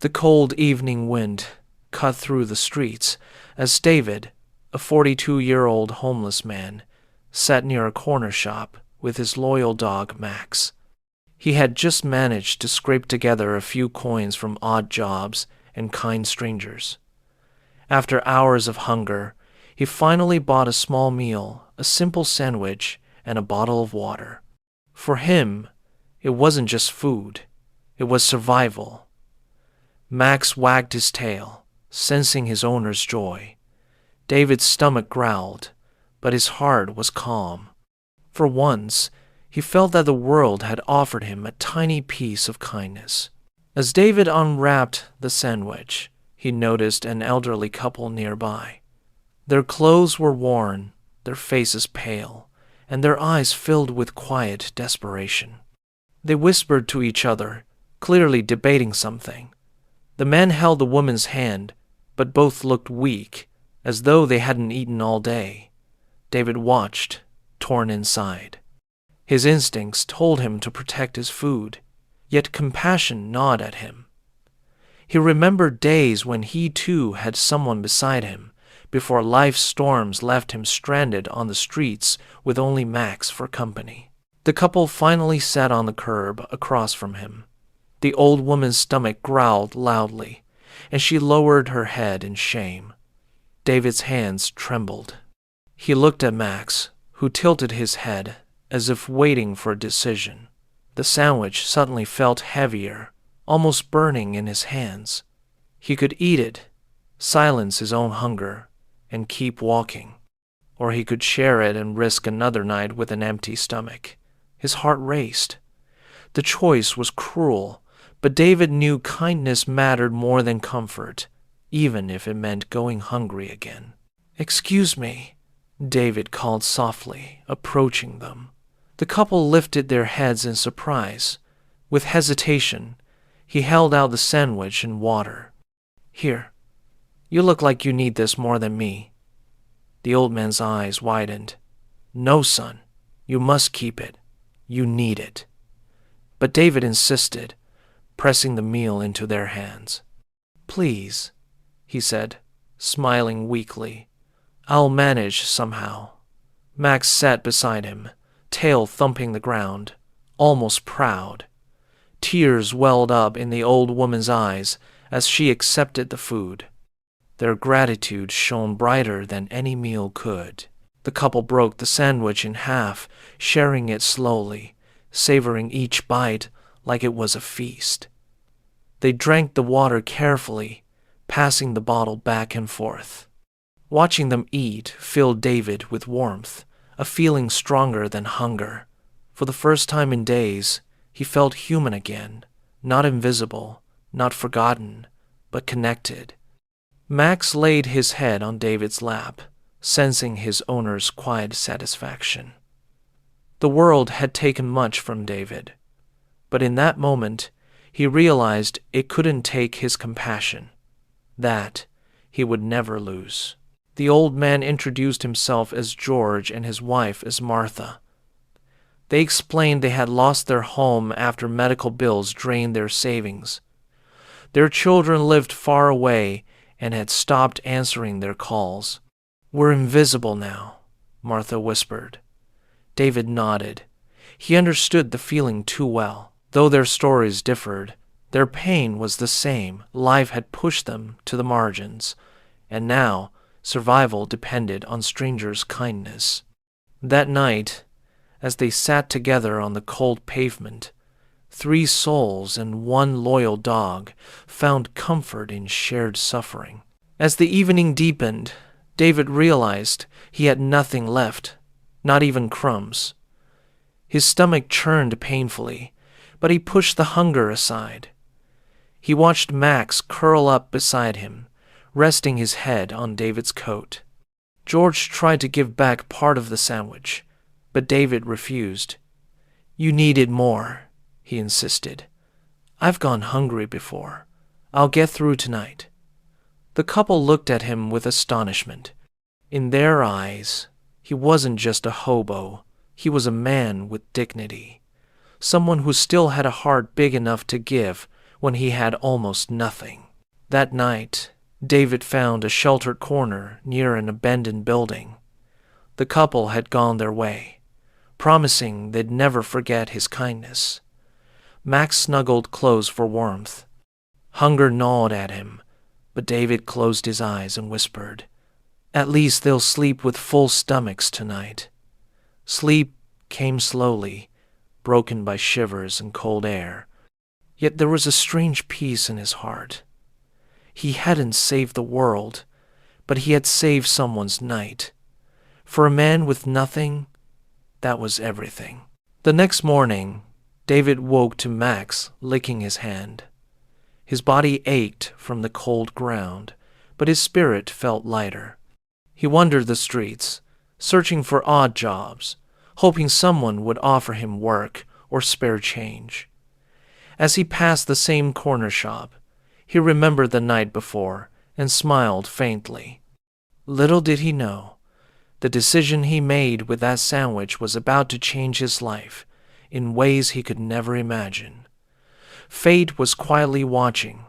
The cold evening wind cut through the streets as David, a 42-year-old homeless man, sat near a corner shop with his loyal dog Max. He had just managed to scrape together a few coins from odd jobs and kind strangers. After hours of hunger, he finally bought a small meal, a simple sandwich, and a bottle of water. For him, it wasn't just food, it was survival. Max wagged his tail, sensing his owner's joy. David's stomach growled, but his heart was calm. For once, he felt that the world had offered him a tiny piece of kindness. As David unwrapped the sandwich, he noticed an elderly couple nearby. Their clothes were worn, their faces pale, and their eyes filled with quiet desperation. They whispered to each other, clearly debating something. The man held the woman's hand, but both looked weak, as though they hadn't eaten all day. David watched, torn inside. His instincts told him to protect his food, yet compassion gnawed at him. He remembered days when he too had someone beside him, before life's storms left him stranded on the streets with only Max for company. The couple finally sat on the curb across from him. The old woman's stomach growled loudly, and she lowered her head in shame. David's hands trembled. He looked at Max, who tilted his head as if waiting for a decision. The sandwich suddenly felt heavier, almost burning in his hands. He could eat it, silence his own hunger, and keep walking. Or he could share it and risk another night with an empty stomach. His heart raced. The choice was cruel, but David knew kindness mattered more than comfort, even if it meant going hungry again. "Excuse me," David called softly, approaching them. The couple lifted their heads in surprise. With hesitation, he held out the sandwich and water. "Here, you look like you need this more than me." The old man's eyes widened. "No, son, you must keep it. You need it." But David insisted, pressing the meal into their hands. "Please," he said, smiling weakly. "I'll manage somehow." Max sat beside him, tail thumping the ground, almost proud. Tears welled up in the old woman's eyes as she accepted the food. Their gratitude shone brighter than any meal could. The couple broke the sandwich in half, sharing it slowly, savoring each bite like it was a feast. They drank the water carefully, passing the bottle back and forth. Watching them eat filled David with warmth, a feeling stronger than hunger. For the first time in days, he felt human again, not invisible, not forgotten, but connected. Max laid his head on David's lap, sensing his owner's quiet satisfaction. The world had taken much from David, but in that moment, he realized it couldn't take his compassion. That he would never lose. The old man introduced himself as George and his wife as Martha. They explained they had lost their home after medical bills drained their savings. Their children lived far away and had stopped answering their calls. "We're invisible now," Martha whispered. David nodded. He understood the feeling too well. Though their stories differed, their pain was the same. Life had pushed them to the margins, and now survival depended on strangers' kindness. That night, as they sat together on the cold pavement, 3 souls and 1 loyal dog found comfort in shared suffering. As the evening deepened, David realized he had nothing left, not even crumbs. His stomach churned painfully, but he pushed the hunger aside. He watched Max curl up beside him, resting his head on David's coat. George tried to give back part of the sandwich, but David refused. "You needed more," he insisted. "I've gone hungry before. I'll get through tonight." The couple looked at him with astonishment. In their eyes, he wasn't just a hobo. He was a man with dignity. Someone who still had a heart big enough to give when he had almost nothing. That night, David found a sheltered corner near an abandoned building. The couple had gone their way, promising they'd never forget his kindness. Max snuggled close for warmth. Hunger gnawed at him, but David closed his eyes and whispered, "At least they'll sleep with full stomachs tonight." Sleep came slowly, broken by shivers and cold air. Yet there was a strange peace in his heart. He hadn't saved the world, but he had saved someone's night. For a man with nothing, that was everything. The next morning, David woke to Max licking his hand. His body ached from the cold ground, but his spirit felt lighter. He wandered the streets, searching for odd jobs, hoping someone would offer him work or spare change. As he passed the same corner shop, he remembered the night before and smiled faintly. Little did he know, the decision he made with that sandwich was about to change his life in ways he could never imagine. Fate was quietly watching,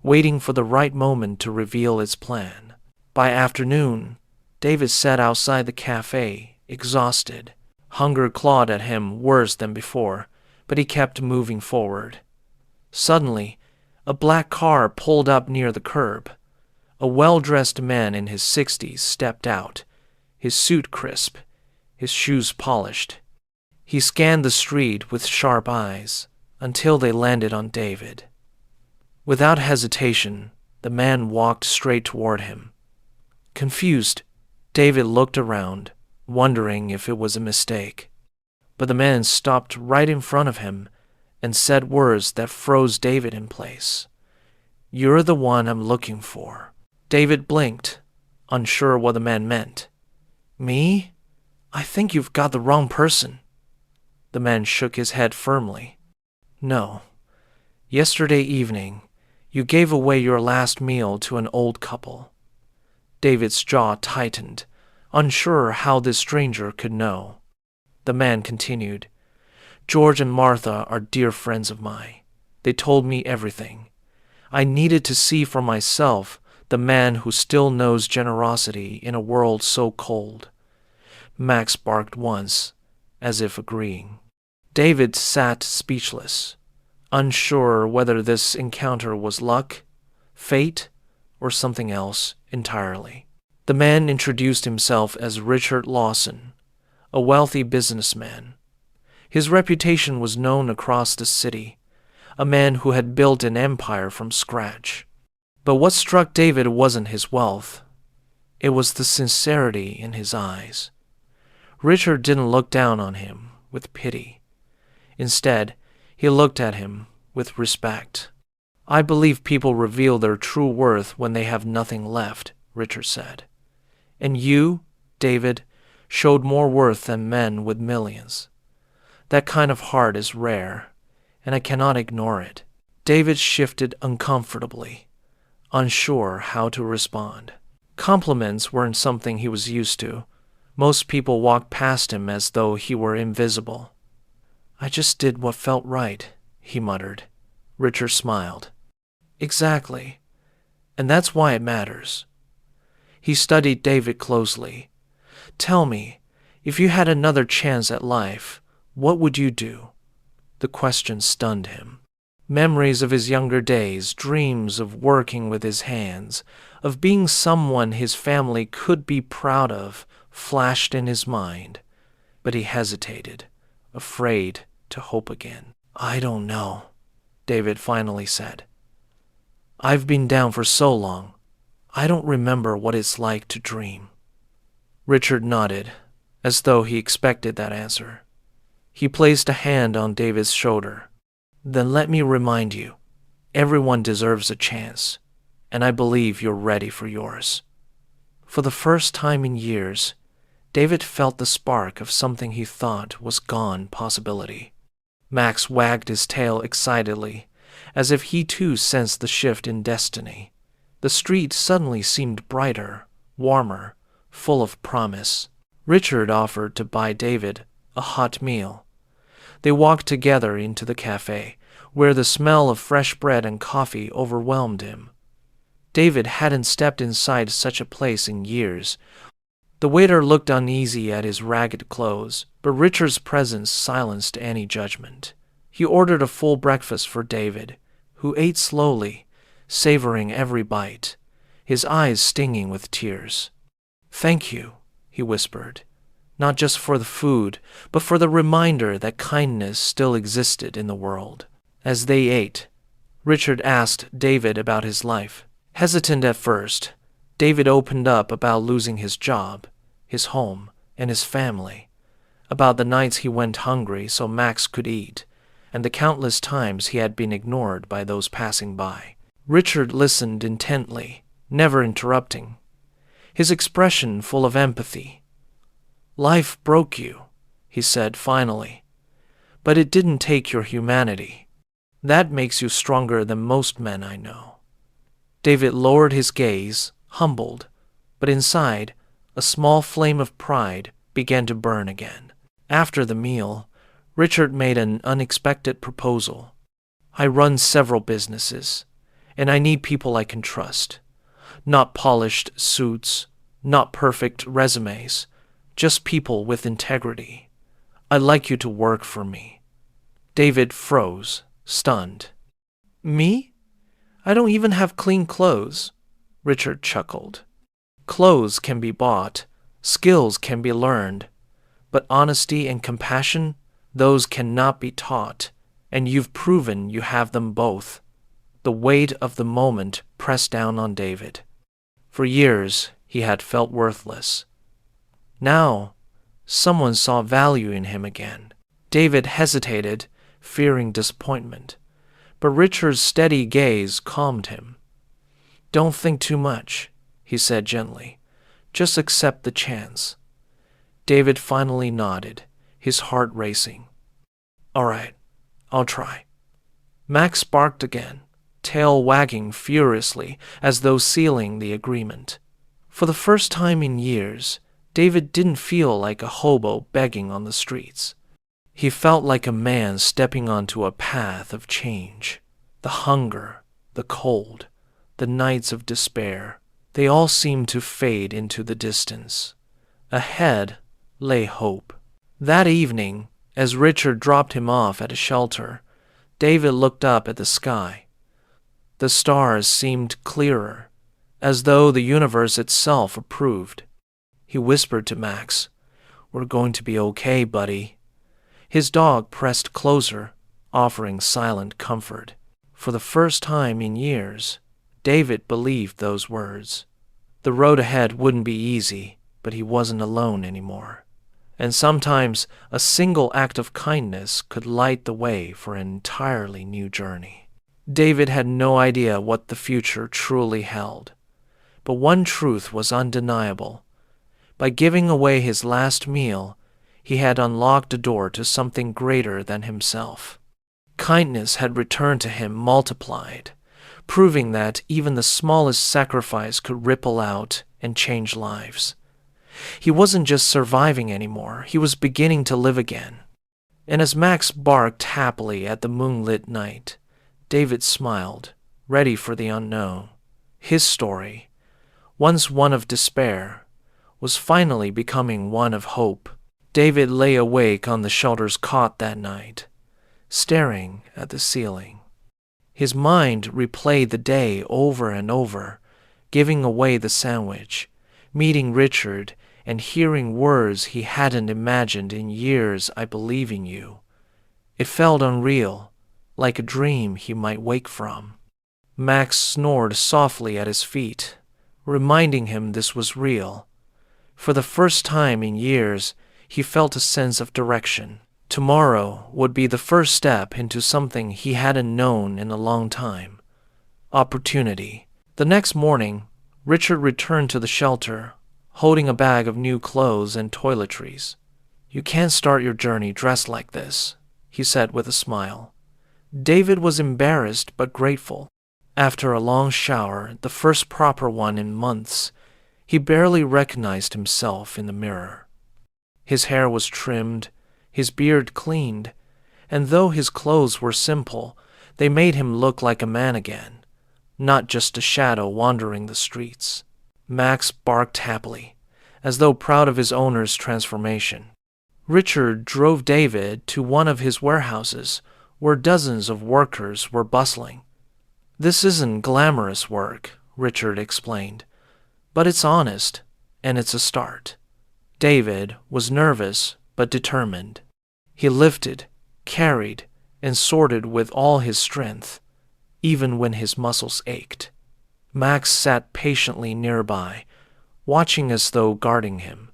waiting for the right moment to reveal its plan. By afternoon, David sat outside the cafe, exhausted. Hunger clawed at him worse than before, but he kept moving forward. Suddenly, a black car pulled up near the curb. A well-dressed man in his 60s stepped out, his suit crisp, his shoes polished. He scanned the street with sharp eyes until they landed on David. Without hesitation, the man walked straight toward him. Confused, David looked around, wondering if it was a mistake. But the man stopped right in front of him and said words that froze David in place. "You're the one I'm looking for." David blinked, unsure what the man meant. "Me? I think you've got the wrong person." The man shook his head firmly. "No. Yesterday evening, you gave away your last meal to an old couple." David's jaw tightened, unsure how this stranger could know. The man continued, "George and Martha are dear friends of mine. They told me everything. I needed to see for myself the man who still knows generosity in a world so cold." Max barked once, as if agreeing. David sat speechless, unsure whether this encounter was luck, fate, or something else entirely. The man introduced himself as Richard Lawson, a wealthy businessman. His reputation was known across the city, a man who had built an empire from scratch. But what struck David wasn't his wealth. It was the sincerity in his eyes. Richard didn't look down on him with pity. Instead, he looked at him with respect. "I believe people reveal their true worth when they have nothing left," Richard said. "And you, David, showed more worth than men with millions. That kind of heart is rare, and I cannot ignore it." David shifted uncomfortably, unsure how to respond. Compliments weren't something he was used to. Most people walked past him as though he were invisible. "I just did what felt right," he muttered. Richard smiled. "Exactly. And that's why it matters." He studied David closely. "Tell me, if you had another chance at life, what would you do?" The question stunned him. Memories of his younger days, dreams of working with his hands, of being someone his family could be proud of, flashed in his mind. But he hesitated, afraid to hope again. "I don't know," David finally said. "I've been down for so long. I don't remember what it's like to dream." Richard nodded, as though he expected that answer. He placed a hand on David's shoulder. "Then let me remind you, everyone deserves a chance, and I believe you're ready for yours." For the first time in years, David felt the spark of something he thought was gone possibility. Max wagged his tail excitedly, as if he too sensed the shift in destiny. The street suddenly seemed brighter, warmer, full of promise. Richard offered to buy David a hot meal. They walked together into the cafe, where the smell of fresh bread and coffee overwhelmed him. David hadn't stepped inside such a place in years. The waiter looked uneasy at his ragged clothes, but Richard's presence silenced any judgment. He ordered a full breakfast for David, who ate slowly, savoring every bite, his eyes stinging with tears. "Thank you," he whispered, "not just for the food, but for the reminder that kindness still existed in the world." As they ate, Richard asked David about his life. Hesitant at first, David opened up about losing his job, his home, and his family, about the nights he went hungry so Max could eat, and the countless times he had been ignored by those passing by. Richard listened intently, never interrupting, his expression full of empathy. "Life broke you," he said finally, "but it didn't take your humanity. That makes you stronger than most men I know." David lowered his gaze, humbled, but inside, a small flame of pride began to burn again. After the meal, Richard made an unexpected proposal. "I run several businesses, and I need people I can trust. Not polished suits, not perfect resumes, just people with integrity. I'd like you to work for me." David froze, stunned. "Me? I don't even have clean clothes," Richard chuckled. "Clothes can be bought, skills can be learned, but honesty and compassion, those cannot be taught, and you've proven you have them both." The weight of the moment pressed down on David. For years, he had felt worthless. Now, someone saw value in him again. David hesitated, fearing disappointment, but Richard's steady gaze calmed him. "Don't think too much," he said gently. "Just accept the chance." David finally nodded, his heart racing. "All right, I'll try." Max barked again, tail wagging furiously as though sealing the agreement. For the first time in years, David didn't feel like a hobo begging on the streets. He felt like a man stepping onto a path of change. The hunger, the cold, the nights of despair, they all seemed to fade into the distance. Ahead lay hope. That evening, as Richard dropped him off at a shelter, David looked up at the sky. The stars seemed clearer, as though the universe itself approved. He whispered to Max, "We're going to be okay, buddy." His dog pressed closer, offering silent comfort. For the first time in years, David believed those words. The road ahead wouldn't be easy, but he wasn't alone anymore. And sometimes a single act of kindness could light the way for an entirely new journey. David had no idea what the future truly held. But one truth was undeniable. By giving away his last meal, he had unlocked a door to something greater than himself. Kindness had returned to him multiplied, proving that even the smallest sacrifice could ripple out and change lives. He wasn't just surviving anymore, he was beginning to live again. And as Max barked happily at the moonlit night, David smiled, ready for the unknown. His story, once one of despair, was finally becoming one of hope. David lay awake on the shelter's cot that night, staring at the ceiling. His mind replayed the day over and over, giving away the sandwich, meeting Richard, and hearing words he hadn't imagined in years. "I believe in you." It felt unreal, like a dream he might wake from. Max snored softly at his feet, reminding him this was real. For the first time in years, he felt a sense of direction. Tomorrow would be the first step into something he hadn't known in a long time. Opportunity. The next morning, Richard returned to the shelter, holding a bag of new clothes and toiletries. "You can't start your journey dressed like this," he said with a smile. David was embarrassed but grateful. After a long shower, the first proper one in months, he barely recognized himself in the mirror. His hair was trimmed, his beard cleaned, and though his clothes were simple, They made him look like a man again, not just a shadow wandering the streets. Max barked happily, as though proud of his owner's transformation. Richard drove David to one of his warehouses, where dozens of workers were bustling. "This isn't glamorous work," Richard explained, "but it's honest, and it's a start." David was nervous but determined. He lifted, carried, and sorted with all his strength, even when his muscles ached. Max sat patiently nearby, watching as though guarding him.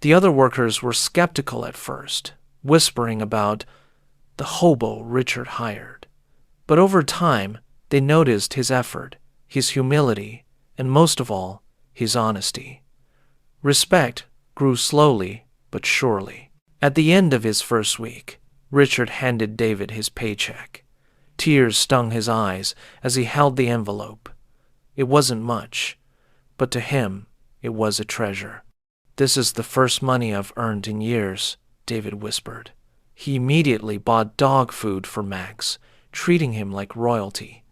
The other workers were skeptical at first, whispering about the hobo Richard hired. But over time, they noticed his effort, his humility, and most of all, his honesty. Respect grew slowly but surely. At the end of his first week, Richard handed David his paycheck. Tears stung his eyes as he held the envelope. It wasn't much, but to him, it was a treasure. "This is the first money I've earned in years," David whispered. He immediately bought dog food for Max, treating him like royalty.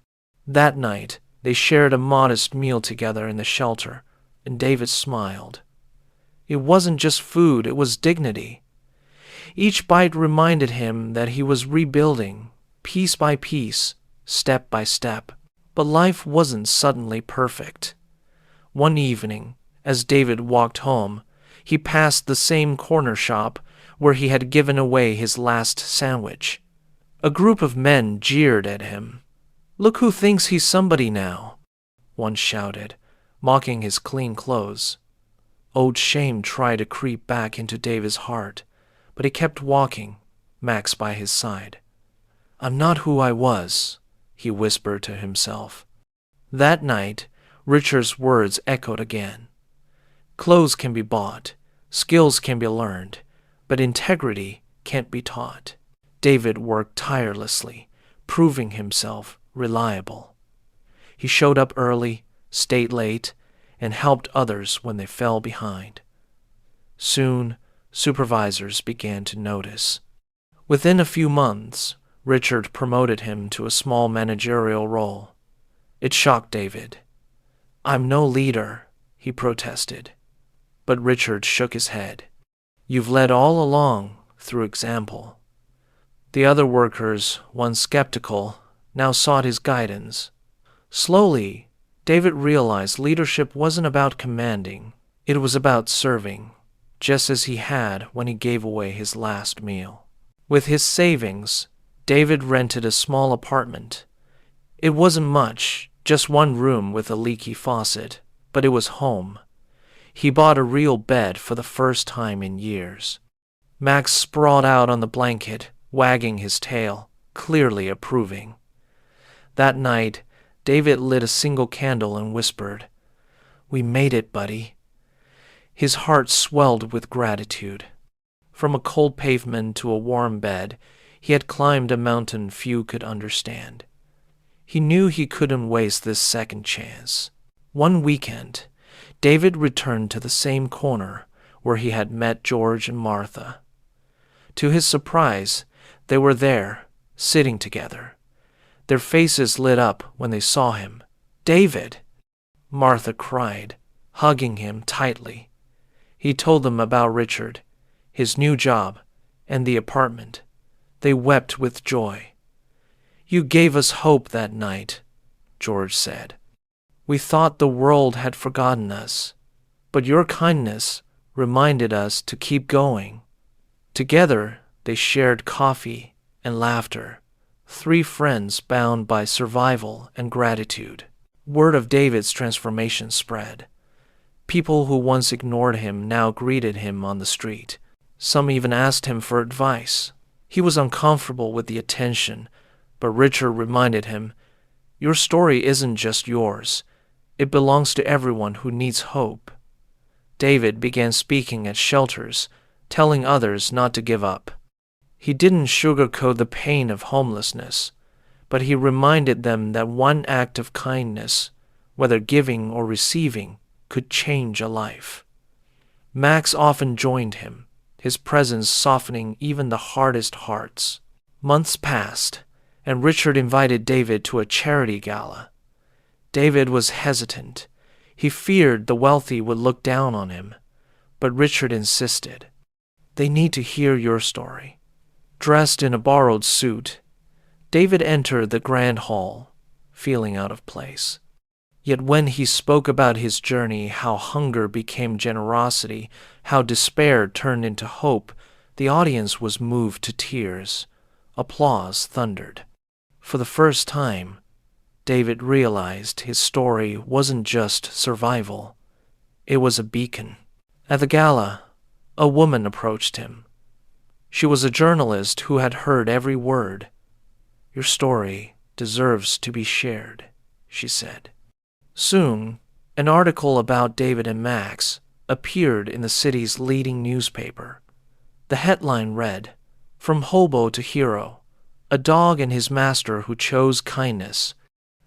That night, they shared a modest meal together in the shelter, and David smiled. It wasn't just food, it was dignity. Each bite reminded him that he was rebuilding, piece by piece, step by step. But life wasn't suddenly perfect. One evening, as David walked home, he passed the same corner shop where he had given away his last sandwich. A group of men jeered at him. "Look who thinks he's somebody now," one shouted, mocking his clean clothes. Old shame tried to creep back into David's heart, but he kept walking, Max by his side. "I'm not who I was," he whispered to himself. That night, Richard's words echoed again. Clothes can be bought, skills can be learned, but integrity can't be taught. David worked tirelessly, proving himself reliable. He showed up early, stayed late, and helped others when they fell behind. Soon, supervisors began to notice. Within a few months, Richard promoted him to a small managerial role. It shocked David. "I'm no leader," he protested. But Richard shook his head. "You've led all along through example." The other workers, once skeptical, now sought his guidance. Slowly, David realized leadership wasn't about commanding. It was about serving, just as he had when he gave away his last meal. With his savings, David rented a small apartment. It wasn't much, just one room with a leaky faucet, but it was home. He bought a real bed for the first time in years. Max sprawled out on the blanket, wagging his tail, clearly approving. That night, David lit a single candle and whispered, "We made it, buddy." His heart swelled with gratitude. From a cold pavement to a warm bed, he had climbed a mountain few could understand. He knew he couldn't waste this second chance. One weekend, David returned to the same corner where he had met George and Martha. To his surprise, they were there, sitting together. Their faces lit up when they saw him. "David!" Martha cried, hugging him tightly. He told them about Richard, his new job, and the apartment. They wept with joy. "You gave us hope that night," George said. "We thought the world had forgotten us, but your kindness reminded us to keep going." Together, they shared coffee and laughter, three friends bound by survival and gratitude. Word of David's transformation spread. People who once ignored him now greeted him on the street. Some even asked him for advice. He was uncomfortable with the attention, but Richard reminded him, "Your story isn't just yours. It belongs to everyone who needs hope." David began speaking at shelters, telling others not to give up. He didn't sugarcoat the pain of homelessness, but he reminded them that one act of kindness, whether giving or receiving, could change a life. Max often joined him, his presence softening even the hardest hearts. Months passed, and Richard invited David to a charity gala. David was hesitant. He feared the wealthy would look down on him, but Richard insisted. They need to hear your story. Dressed in a borrowed suit, David entered the grand hall, feeling out of place. Yet when he spoke about his journey, how hunger became generosity, how despair turned into hope, the audience was moved to tears. Applause thundered. For the first time, David realized his story wasn't just survival. It was a beacon. At the gala, a woman approached him. She was a journalist who had heard every word. "Your story deserves to be shared," she said. Soon, an article about David and Max appeared in the city's leading newspaper. The headline read, "From Hobo to Hero, a dog and his master who chose kindness."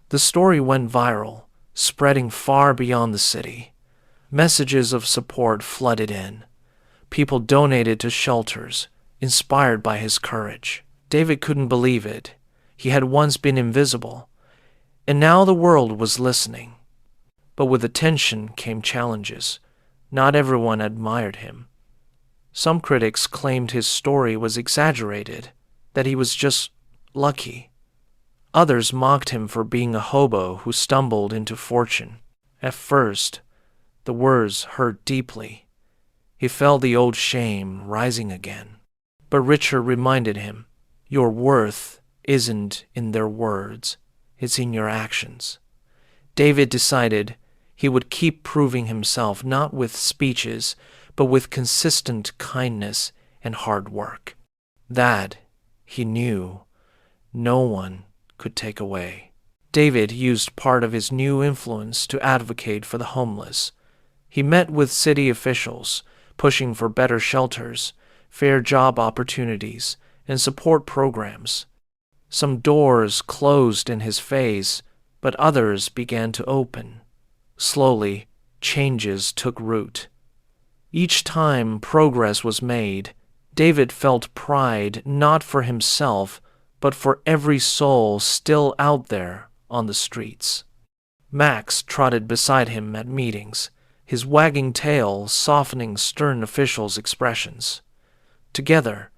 The story went viral, spreading far beyond the city. Messages of support flooded in. People donated to shelters, inspired by his courage. David couldn't believe it. He had once been invisible, and now the world was listening. But with attention came challenges. Not everyone admired him. Some critics claimed his story was exaggerated, that he was just lucky. Others mocked him for being a hobo who stumbled into fortune. At first, the words hurt deeply. He felt the old shame rising again. But Richard reminded him, "Your worth isn't in their words, it's in your actions." David decided he would keep proving himself not with speeches, but with consistent kindness and hard work. That, he knew, no one could take away. David used part of his new influence to advocate for the homeless. He met with city officials, pushing for better shelters, fair job opportunities, and support programs. Some doors closed in his face, but others began to open. Slowly, changes took root. Each time progress was made, David felt pride not for himself, but for every soul still out there on the streets. Max trotted beside him at meetings, his wagging tail softening stern officials' expressions. Together,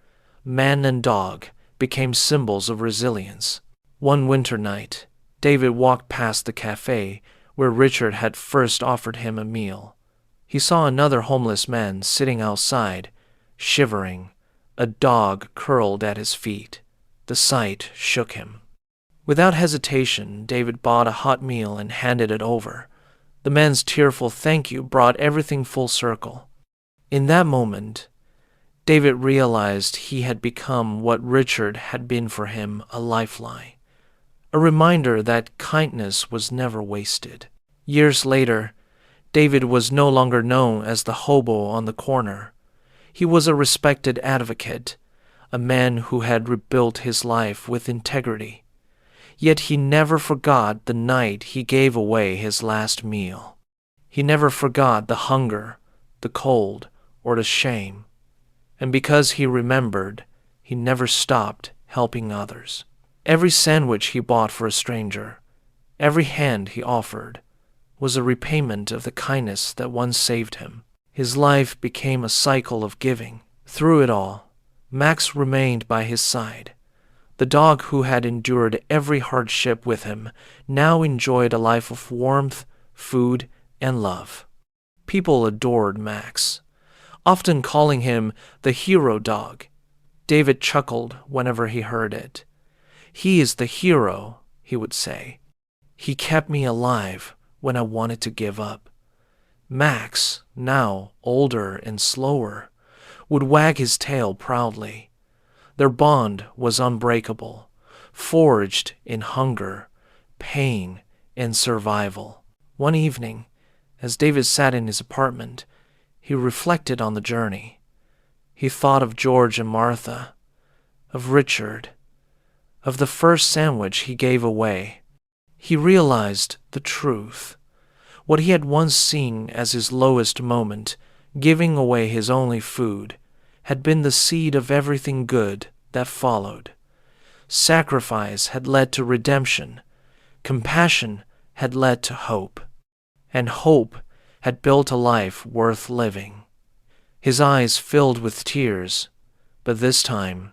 man and dog became symbols of resilience. One winter night, David walked past the cafe where Richard had first offered him a meal. He saw another homeless man sitting outside, shivering, a dog curled at his feet. The sight shook him. Without hesitation, David bought a hot meal and handed it over. The man's tearful thank you brought everything full circle. In that moment, David realized he had become what Richard had been for him, a lifeline, a reminder that kindness was never wasted. Years later, David was no longer known as the hobo on the corner. He was a respected advocate, a man who had rebuilt his life with integrity. Yet he never forgot the night he gave away his last meal. He never forgot the hunger, the cold, or the shame. And because he remembered, he never stopped helping others. Every sandwich he bought for a stranger, every hand he offered, was a repayment of the kindness that once saved him. His life became a cycle of giving. Through it all, Max remained by his side. The dog who had endured every hardship with him now enjoyed a life of warmth, food, and love. People adored Max, often calling him the hero dog. David chuckled whenever he heard it. "He is the hero," he would say. "He kept me alive when I wanted to give up." Max, now older and slower, would wag his tail proudly. Their bond was unbreakable, forged in hunger, pain, and survival. One evening, as David sat in his apartment, he reflected on the journey. He thought of George and Martha, of Richard, of the first sandwich he gave away. He realized the truth. What he had once seen as his lowest moment, giving away his only food, had been the seed of everything good that followed. Sacrifice had led to redemption. Compassion had led to hope. And hope had built a life worth living. His eyes filled with tears, but this time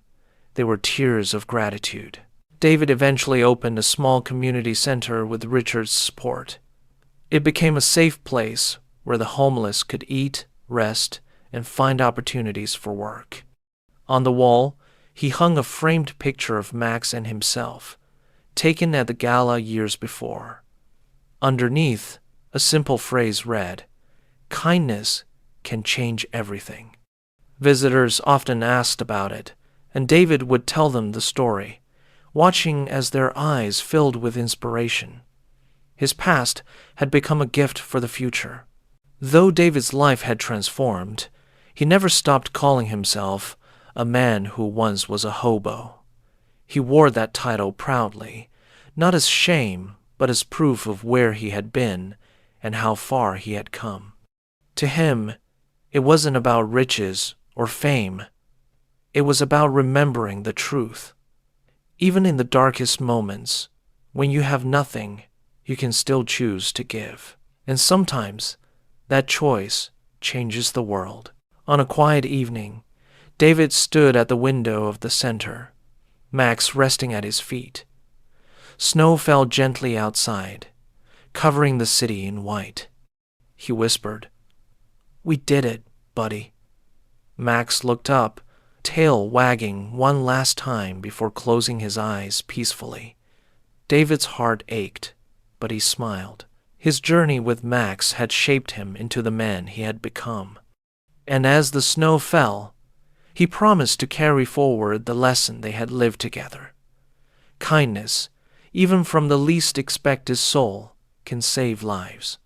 they were tears of gratitude. David eventually opened a small community center with Richard's support. It became a safe place where the homeless could eat, rest, and find opportunities for work. On the wall, he hung a framed picture of Max and himself, taken at the gala years before. Underneath, a simple phrase read, "Kindness can change everything." Visitors often asked about it, and David would tell them the story, watching as their eyes filled with inspiration. His past had become a gift for the future. Though David's life had transformed, he never stopped calling himself a man who once was a hobo. He wore that title proudly, not as shame, but as proof of where he had been and how far he had come. To him, it wasn't about riches or fame. It was about remembering the truth. Even in the darkest moments, when you have nothing, you can still choose to give. And sometimes, that choice changes the world. On a quiet evening, David stood at the window of the center, Max resting at his feet. Snow fell gently outside, covering the city in white. He whispered, "We did it, buddy." Max looked up, tail wagging one last time before closing his eyes peacefully. David's heart ached, but he smiled. His journey with Max had shaped him into the man he had become. And as the snow fell, he promised to carry forward the lesson they had lived together. Kindness, even from the least expected soul, can save lives.